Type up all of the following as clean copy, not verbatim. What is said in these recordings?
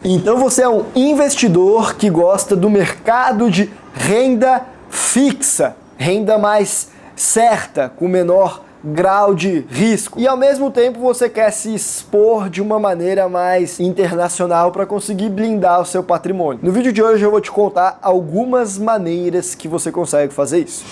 Então você é um investidor que gosta do mercado de renda fixa, renda mais certa, com menor grau de risco. E ao mesmo tempo você quer se expor de uma maneira mais internacional para conseguir blindar o seu patrimônio. No vídeo de hoje eu vou te contar algumas maneiras que você consegue fazer isso.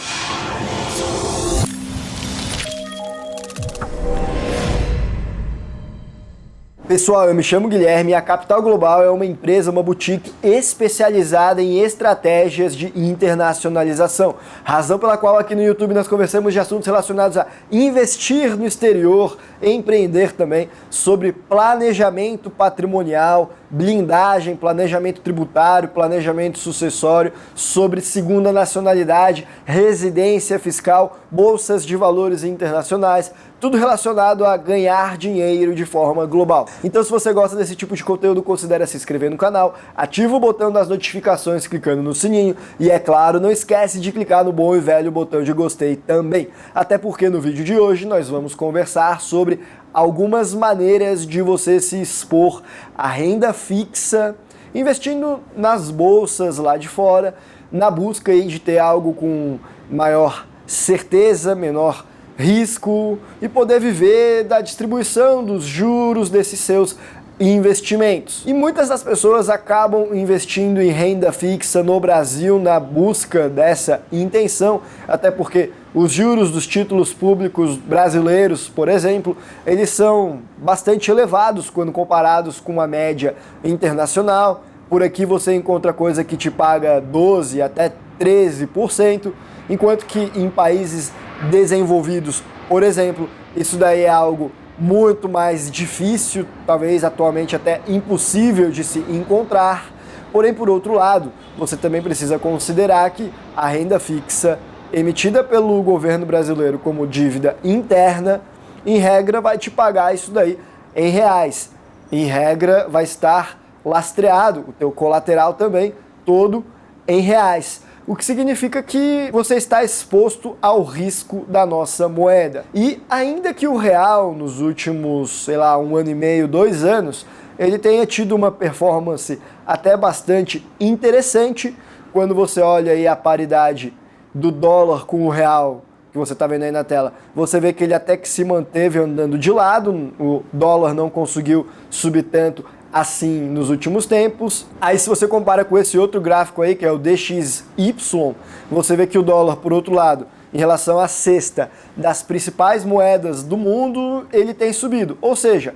Pessoal, eu me chamo Guilherme e a Capital Global é uma empresa, uma boutique especializada em estratégias de internacionalização. Razão pela qual aqui no YouTube nós conversamos de assuntos relacionados a investir no exterior, empreender também, sobre planejamento patrimonial, blindagem, planejamento tributário, planejamento sucessório, sobre segunda nacionalidade, residência fiscal, bolsas de valores internacionais, tudo relacionado a ganhar dinheiro de forma global. Então, se você gosta desse tipo de conteúdo, considere se inscrever no canal, ativa o botão das notificações clicando no sininho e, é claro, não esquece de clicar no bom e velho botão de gostei também. Até porque no vídeo de hoje nós vamos conversar sobre algumas maneiras de você se expor à renda fixa, investindo nas bolsas lá de fora, na busca aí de ter algo com maior certeza, menor risco e poder viver da distribuição dos juros desses seus investimentos. E muitas das pessoas acabam investindo em renda fixa no Brasil na busca dessa intenção, até porque os juros dos títulos públicos brasileiros, por exemplo, eles são bastante elevados quando comparados com a média internacional. Por aqui você encontra coisa que te paga 12% até 13%, enquanto que em países desenvolvidos, por exemplo, isso daí é algo muito mais difícil, talvez atualmente até impossível de se encontrar. Porém, por outro lado, você também precisa considerar que a renda fixa emitida pelo governo brasileiro como dívida interna, em regra, vai te pagar isso daí em reais. Em regra, vai estar lastreado, o teu colateral também, todo em reais. O que significa que você está exposto ao risco da nossa moeda. E ainda que o real, nos últimos, 1 ano e meio, 2 anos, ele tenha tido uma performance até bastante interessante, quando você olha aí a paridade do dólar com o real, que você está vendo aí na tela, você vê que ele até que se manteve andando de lado, o dólar não conseguiu subir tanto assim nos últimos tempos. Aí se você compara com esse outro gráfico aí, que é o DXY, você vê que o dólar, por outro lado, em relação à cesta das principais moedas do mundo, ele tem subido. Ou seja,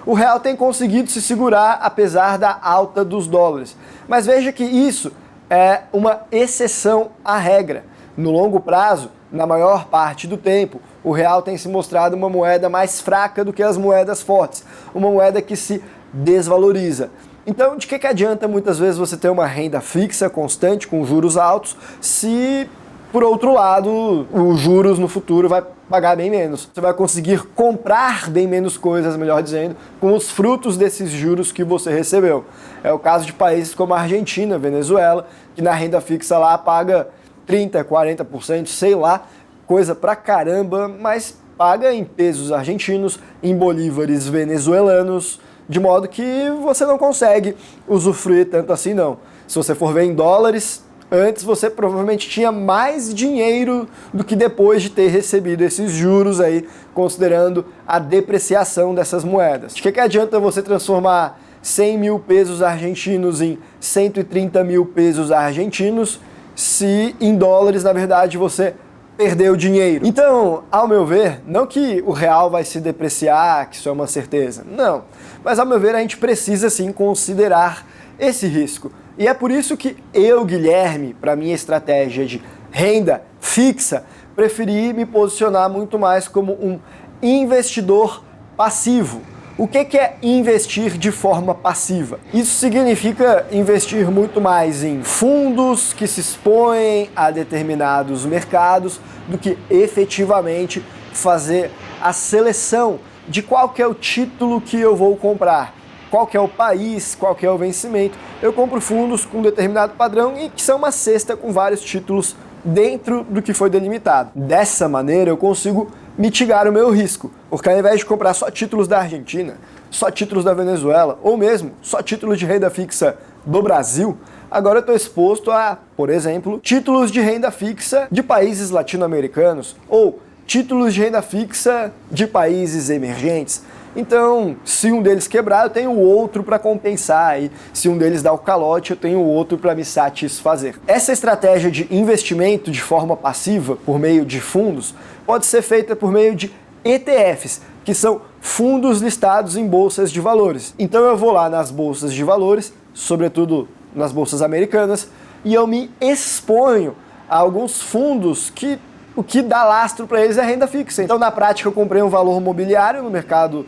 o real tem conseguido se segurar apesar da alta dos dólares. Mas veja que isso é uma exceção à regra. No longo prazo, na maior parte do tempo, o real tem se mostrado uma moeda mais fraca do que as moedas fortes, uma moeda que se desvaloriza. Então, de que adianta muitas vezes você ter uma renda fixa constante com juros altos, se por outro lado os juros no futuro vai pagar bem menos? Você vai conseguir comprar bem menos coisas, melhor dizendo, com os frutos desses juros que você recebeu. É o caso de países como a Argentina, Venezuela, que na renda fixa lá paga 30%, 40%, sei lá, coisa pra caramba, mas paga em pesos argentinos, em bolívares venezuelanos, de modo que você não consegue usufruir tanto assim não. Se você for ver em dólares, antes você provavelmente tinha mais dinheiro do que depois de ter recebido esses juros aí, considerando a depreciação dessas moedas. De que adianta você transformar 100 mil pesos argentinos em 130 mil pesos argentinos, se em dólares, na verdade, você perdeu dinheiro? Então, ao meu ver, não que o real vai se depreciar, que isso é uma certeza, não. Mas ao meu ver, a gente precisa sim considerar esse risco. E é por isso que eu, Guilherme, para minha estratégia de renda fixa, preferi me posicionar muito mais como um investidor passivo. O que é investir de forma passiva? Isso significa investir muito mais em fundos que se expõem a determinados mercados do que efetivamente fazer a seleção de qual que é o título que eu vou comprar, qual que é o país, qual que é o vencimento. Eu compro fundos com um determinado padrão e que são uma cesta com vários títulos dentro do que foi delimitado. Dessa maneira eu consigo mitigar o meu risco, porque ao invés de comprar só títulos da Argentina, só títulos da Venezuela, ou mesmo só títulos de renda fixa do Brasil, agora eu estou exposto a, por exemplo, títulos de renda fixa de países latino-americanos ou títulos de renda fixa de países emergentes. Então, se um deles quebrar, eu tenho outro para compensar, e se um deles dá o calote, eu tenho outro para me satisfazer. Essa estratégia de investimento de forma passiva, por meio de fundos, pode ser feita por meio de ETFs, que são fundos listados em bolsas de valores. Então eu vou lá nas bolsas de valores, sobretudo nas bolsas americanas, e eu me exponho a alguns fundos que o que dá lastro para eles é renda fixa. Então, na prática, eu comprei um valor mobiliário no mercado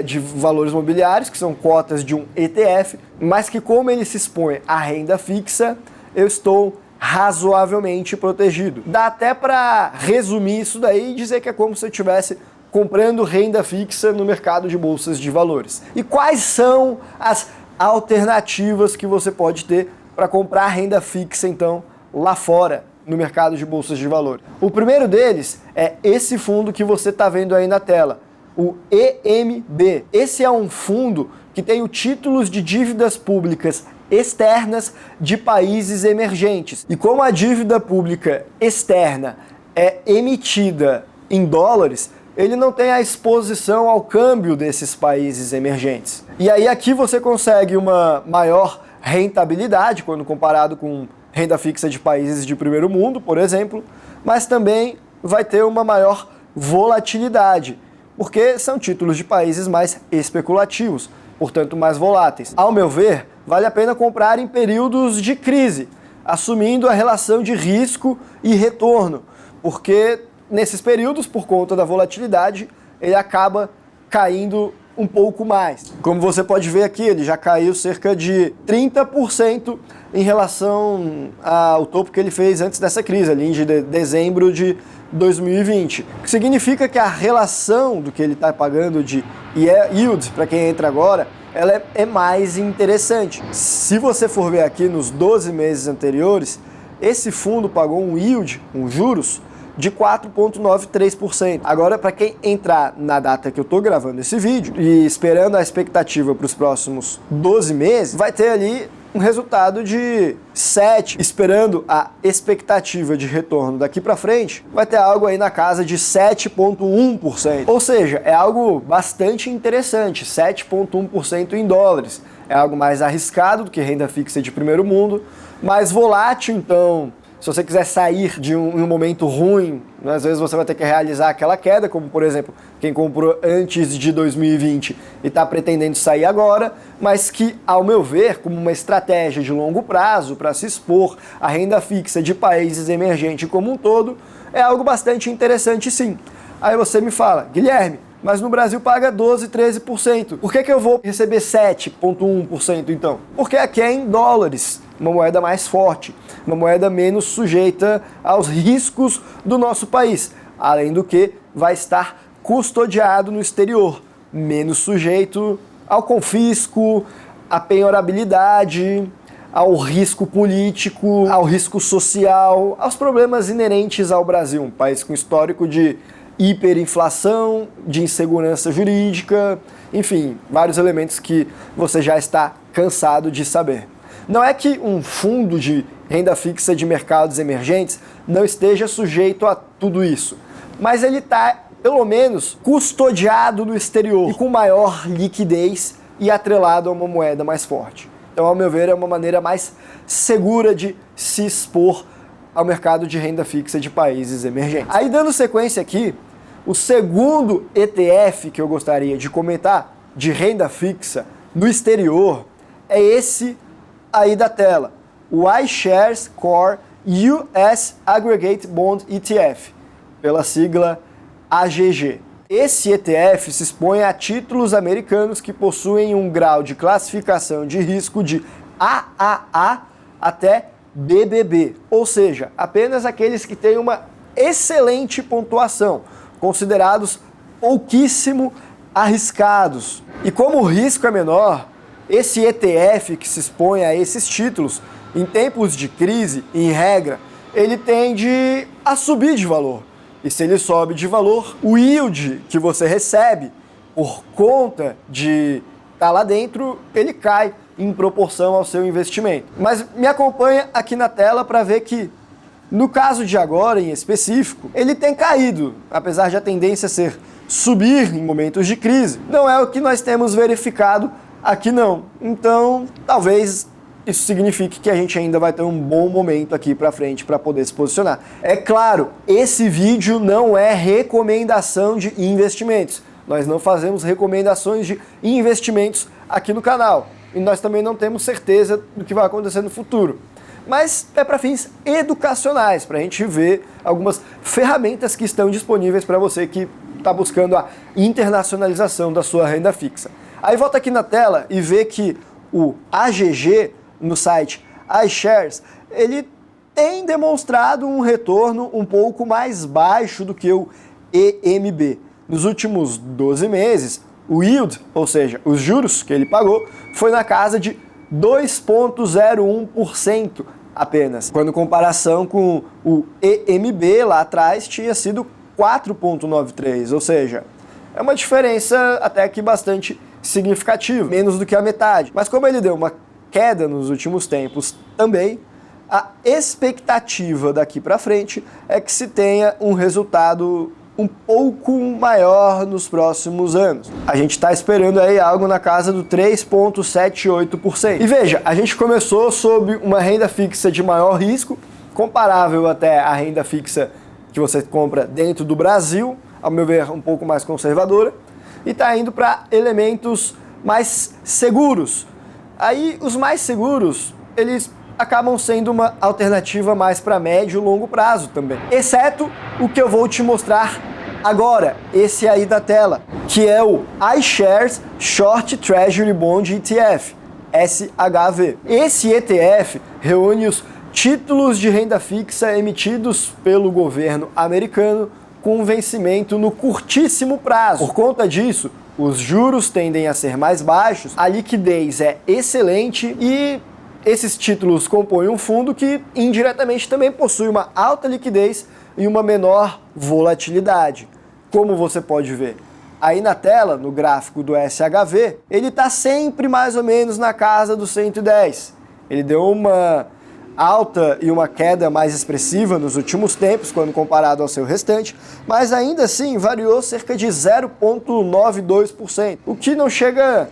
de valores mobiliários, que são cotas de um ETF, mas que, como ele se expõe à renda fixa, eu estou razoavelmente protegido. Dá até para resumir isso daí e dizer que é como se eu estivesse comprando renda fixa no mercado de bolsas de valores. E quais são as alternativas que você pode ter para comprar renda fixa, então, lá fora, no mercado de bolsas de valores? O primeiro deles é esse fundo que você está vendo aí na tela, o EMB. Esse é um fundo que tem títulos de dívidas públicas externas de países emergentes. E como a dívida pública externa é emitida em dólares, ele não tem a exposição ao câmbio desses países emergentes. E aí aqui você consegue uma maior rentabilidade quando comparado com renda fixa de países de primeiro mundo, por exemplo, mas também vai ter uma maior volatilidade, porque são títulos de países mais especulativos, portanto mais voláteis. Ao meu ver, vale a pena comprar em períodos de crise, assumindo a relação de risco e retorno, porque nesses períodos, por conta da volatilidade, ele acaba caindo um pouco mais. Como você pode ver aqui, ele já caiu cerca de 30% em relação ao topo que ele fez antes dessa crise, ali de dezembro de 2020. O que significa que a relação do que ele está pagando de yield, para quem entra agora, ela é mais interessante. Se você for ver aqui nos 12 meses anteriores, esse fundo pagou um yield, juros, de 4,93%. Agora, para quem entrar na data que eu estou gravando esse vídeo e esperando a expectativa para os próximos 12 meses, vai ter ali um resultado de 7, esperando a expectativa de retorno daqui para frente, vai ter algo aí na casa de 7,1%. Ou seja, é algo bastante interessante, 7,1% em dólares. É algo mais arriscado do que renda fixa de primeiro mundo, mais volátil, então se você quiser sair de um momento ruim, às vezes você vai ter que realizar aquela queda, como por exemplo, quem comprou antes de 2020 e está pretendendo sair agora, mas que, ao meu ver, como uma estratégia de longo prazo para se expor à renda fixa de países emergentes como um todo, é algo bastante interessante sim. Aí você me fala, Guilherme, mas no Brasil paga 12%, 13%. Por que eu vou receber 7,1% então? Porque aqui é em dólares, uma moeda mais forte, uma moeda menos sujeita aos riscos do nosso país, além do que vai estar custodiado no exterior, menos sujeito ao confisco, à penhorabilidade, ao risco político, ao risco social, aos problemas inerentes ao Brasil, um país com histórico de hiperinflação, de insegurança jurídica, enfim, vários elementos que você já está cansado de saber. Não é que um fundo de renda fixa de mercados emergentes não esteja sujeito a tudo isso, mas ele está, pelo menos, custodiado no exterior e com maior liquidez e atrelado a uma moeda mais forte. Então, ao meu ver, é uma maneira mais segura de se expor ao mercado de renda fixa de países emergentes. Aí, dando sequência aqui, o segundo ETF que eu gostaria de comentar de renda fixa no exterior é esse aí da tela, o iShares Core US Aggregate Bond ETF, pela sigla AGG. Esse ETF se expõe a títulos americanos que possuem um grau de classificação de risco de AAA até BBB, ou seja, apenas aqueles que têm uma excelente pontuação, considerados pouquíssimo arriscados. E como o risco é menor, esse ETF que se expõe a esses títulos, em tempos de crise, em regra, ele tende a subir de valor. E se ele sobe de valor, o yield que você recebe por conta de estar lá dentro, ele cai em proporção ao seu investimento. Mas me acompanha aqui na tela para ver que, no caso de agora em específico, ele tem caído, apesar de a tendência ser subir em momentos de crise. Não é o que nós temos verificado aqui não. Então, talvez isso signifique que a gente ainda vai ter um bom momento aqui para frente para poder se posicionar. É claro, esse vídeo não é recomendação de investimentos. Nós não fazemos recomendações de investimentos aqui no canal. E nós também não temos certeza do que vai acontecer no futuro. Mas é para fins educacionais, para a gente ver algumas ferramentas que estão disponíveis para você que está buscando a internacionalização da sua renda fixa. Aí volta aqui na tela e vê que o AGG, no site iShares, ele tem demonstrado um retorno um pouco mais baixo do que o EMB. Nos últimos 12 meses, o yield, ou seja, os juros que ele pagou, foi na casa de 2,01% apenas. Quando em comparação com o EMB lá atrás tinha sido 4,93%, ou seja, é uma diferença até que bastante significativa, menos do que a metade. Mas como ele deu uma queda nos últimos tempos também, a expectativa daqui para frente é que se tenha um resultado um pouco maior nos próximos anos. A gente está esperando aí algo na casa do 3,78%. E veja, a gente começou sob uma renda fixa de maior risco, comparável até à renda fixa que você compra dentro do Brasil, ao meu ver um pouco mais conservadora, e está indo para elementos mais seguros. Aí os mais seguros, eles acabam sendo uma alternativa mais para médio e longo prazo também. Exceto o que eu vou te mostrar agora, esse aí da tela, que é o iShares Short Treasury Bond ETF, SHV. Esse ETF reúne os títulos de renda fixa emitidos pelo governo americano com vencimento no curtíssimo prazo. Por conta disso, os juros tendem a ser mais baixos, a liquidez é excelente e esses títulos compõem um fundo que indiretamente também possui uma alta liquidez e uma menor volatilidade. Como você pode ver aí na tela, no gráfico do SHV, ele está sempre mais ou menos na casa dos 110. Ele deu uma alta e uma queda mais expressiva nos últimos tempos, quando comparado ao seu restante, mas ainda assim variou cerca de 0,92%, o que não chega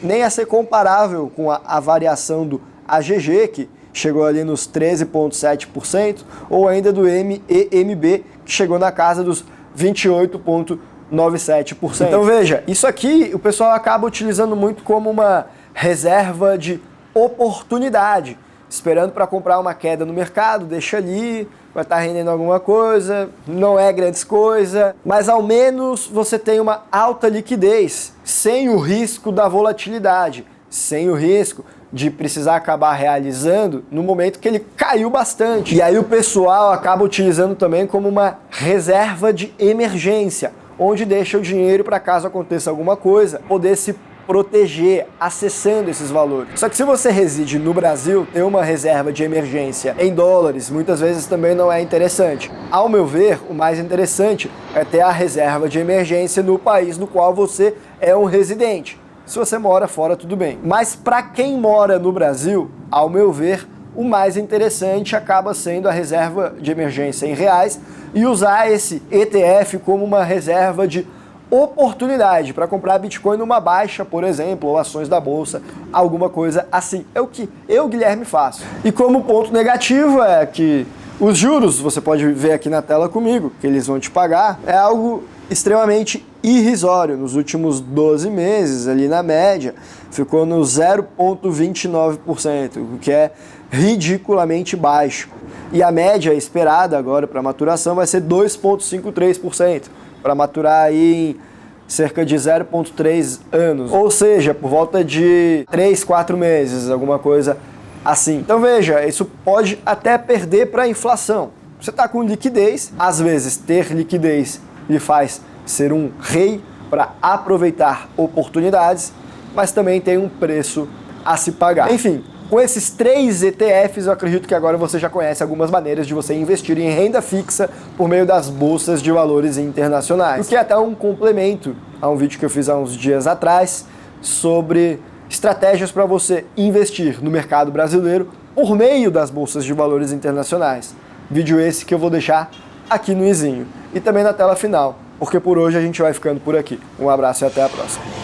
nem a ser comparável com a variação do AGG, que chegou ali nos 13,7%, ou ainda do EMB, que chegou na casa dos 28,97%. Então veja, isso aqui o pessoal acaba utilizando muito como uma reserva de oportunidade, esperando para comprar uma queda no mercado, deixa ali, vai estar rendendo alguma coisa, não é grandes coisa, mas ao menos você tem uma alta liquidez, sem o risco da volatilidade, sem o risco de precisar acabar realizando no momento que ele caiu bastante. E aí o pessoal acaba utilizando também como uma reserva de emergência, onde deixa o dinheiro para caso aconteça alguma coisa, poder se proteger acessando esses valores. Só que se você reside no Brasil, ter uma reserva de emergência em dólares muitas vezes também não é interessante. Ao meu ver, o mais interessante é ter a reserva de emergência no país no qual você é um residente. Se você mora fora, tudo bem. Mas para quem mora no Brasil, ao meu ver, o mais interessante acaba sendo a reserva de emergência em reais e usar esse ETF como uma reserva de oportunidade para comprar Bitcoin numa baixa, por exemplo, ou ações da bolsa, alguma coisa assim. É o que eu, Guilherme, faço. E como ponto negativo é que os juros, você pode ver aqui na tela comigo, que eles vão te pagar, é algo extremamente irrisório. Nos últimos 12 meses, ali na média, ficou no 0,29%, o que é ridiculamente baixo. E a média esperada agora para maturação vai ser 2,53%, para maturar aí em cerca de 0,3 anos. Ou seja, por volta de 3, 4 meses, alguma coisa assim. Então veja, isso pode até perder para a inflação. Você está com liquidez, às vezes ter liquidez lhe faz ser um rei para aproveitar oportunidades, mas também tem um preço a se pagar. Enfim, Com esses 3 ETFs, eu acredito que agora você já conhece algumas maneiras de você investir em renda fixa por meio das bolsas de valores internacionais. O que é até um complemento a um vídeo que eu fiz há uns dias atrás sobre estratégias para você investir no mercado brasileiro por meio das bolsas de valores internacionais. Vídeo esse que eu vou deixar aqui no izinho e também na tela final, porque por hoje a gente vai ficando por aqui. Um abraço e até a próxima.